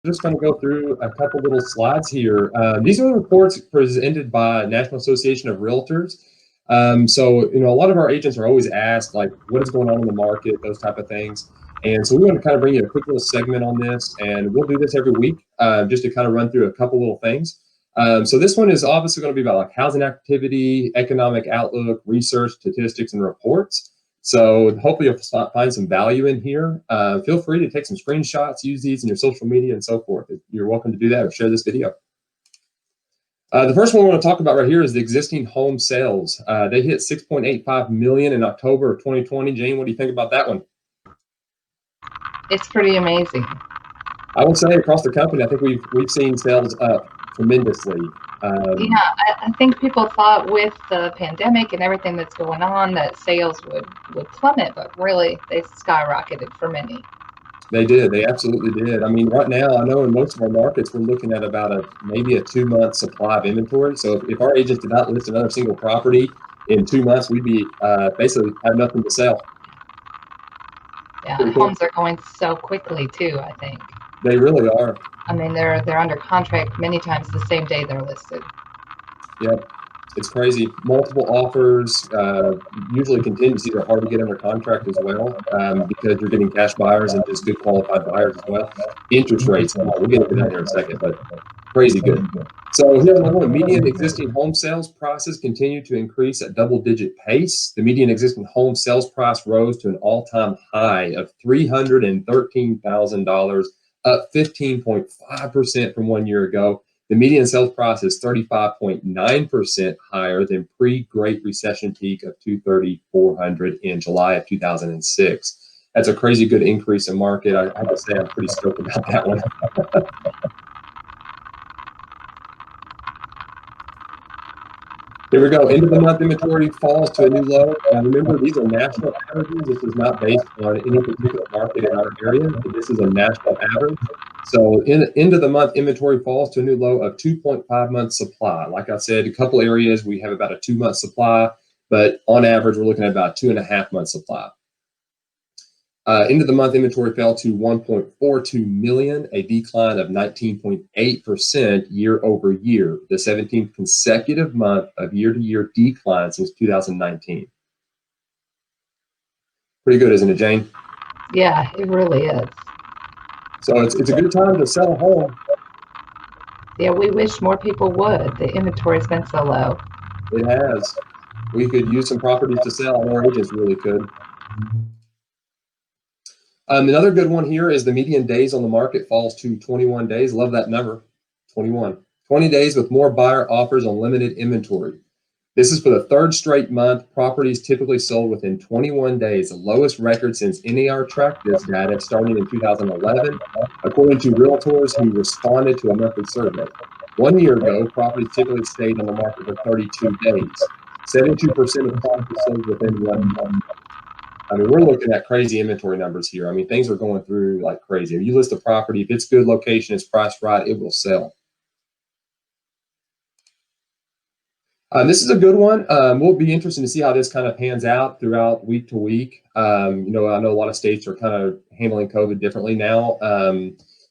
just going to go through a couple little slides here. These are the reports presented by National Association of Realtors. So, a lot of our agents are always asked, like, what is going on in the market, those type of things. And so we want to kind of bring you a quick little segment on this, and we'll do this every week just to kind of run through a couple little things. So this one is obviously going to be about like housing activity, economic outlook, research, statistics, and reports. So hopefully you'll find some value in here. Feel free to take some screenshots, use these in your social media and so forth. You're welcome to do that or share this video. The first one we want to talk about right here is the existing home sales. They hit 6.85 million in October of 2020. Jayne, what do you think about that one? It's pretty amazing. I would say across the company, I think we've seen sales up tremendously. Yeah, I think people thought with the pandemic and everything that's going on that sales would plummet, but really they skyrocketed for many. They did. They absolutely did. I mean, right now, I know in most of our markets, we're looking at about maybe a 2-month supply of inventory. So if our agents did not list another single property in 2 months, we'd be basically have nothing to sell. Yeah, homes are going so quickly too, I think. They really are. I mean, they're under contract many times the same day they're listed. Yep. It's crazy. Multiple offers. Usually contingencies are hard to get under contract as well because you're getting cash buyers and just good qualified buyers as well. Interest rates, we'll get into that here in a second, but crazy good. So here's another one. Median existing home sales prices continue to increase at double-digit pace. The median existing home sales price rose to an all-time high of $313,000, up 15.5% from 1 year ago. The median sales price is 35.9% higher than pre-Great Recession peak of $230,400 in July of 2006. That's a crazy good increase in market. I have to say I'm pretty stoked about that one. Here we go. End of the month inventory falls to a new low. Now remember, these are national averages. This is not based on any particular market in our area. This is a national average. So end of the month inventory falls to a new low of 2.5 months supply. Like I said, a couple areas we have about a 2-month supply, but on average, we're looking at about 2.5 months supply. End of the month inventory fell to 1.42 million, a decline of 19.8% year over year, the 17th consecutive month of year-to-year decline since 2019. Pretty good, isn't it, Jayne? Yeah, it really is. So it's a good time to sell a home. Yeah, we wish more people would. The inventory's been so low. It has. We could use some properties to sell, and our agents really could. Another good one here is the median days on the market falls to 21 days. Love that number, 21. 20 days with more buyer offers on limited inventory. This is for the third straight month. Properties typically sold within 21 days, the lowest record since NAR tracked this data starting in 2011, according to realtors who responded to a monthly survey. 1 year ago, properties typically stayed on the market for 32 days. 72% of properties sold within 1 month. I mean, we're looking at crazy inventory numbers here. I mean, things are going through like crazy. If you list a property, if it's good location, it's priced right, it will sell. This is a good one. We'll be interested to see how this kind of pans out throughout week to week. I know a lot of states are kind of handling COVID differently now.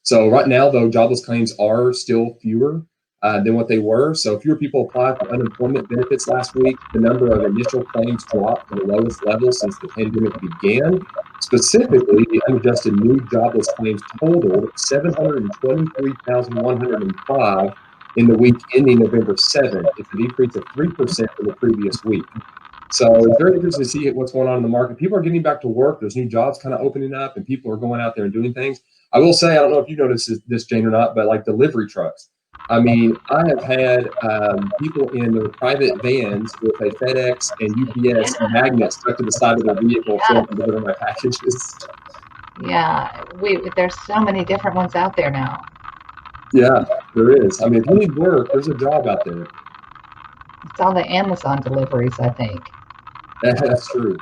So right now, though, jobless claims are still fewer than what they were. So fewer people applied for unemployment benefits last week. The number of initial claims dropped to the lowest level since the pandemic began. Specifically, the unadjusted new jobless claims totaled 723,105 in the week ending November 7th. It's a decrease of 3% from the previous week. So it's very interesting to see what's going on in the market. People are getting back to work. There's new jobs kind of opening up, and people are going out there and doing things. I will say, I don't know if you noticed this, Jayne, or not, but like delivery trucks. I mean, I have had people in their private vans with a FedEx and UPS magnet stuck to the side of their vehicle so I can deliver my packages. Yeah, there's so many different ones out there now. Yeah, there is. I mean, if you need work, there's a job out there. It's all the Amazon deliveries, I think. That's true.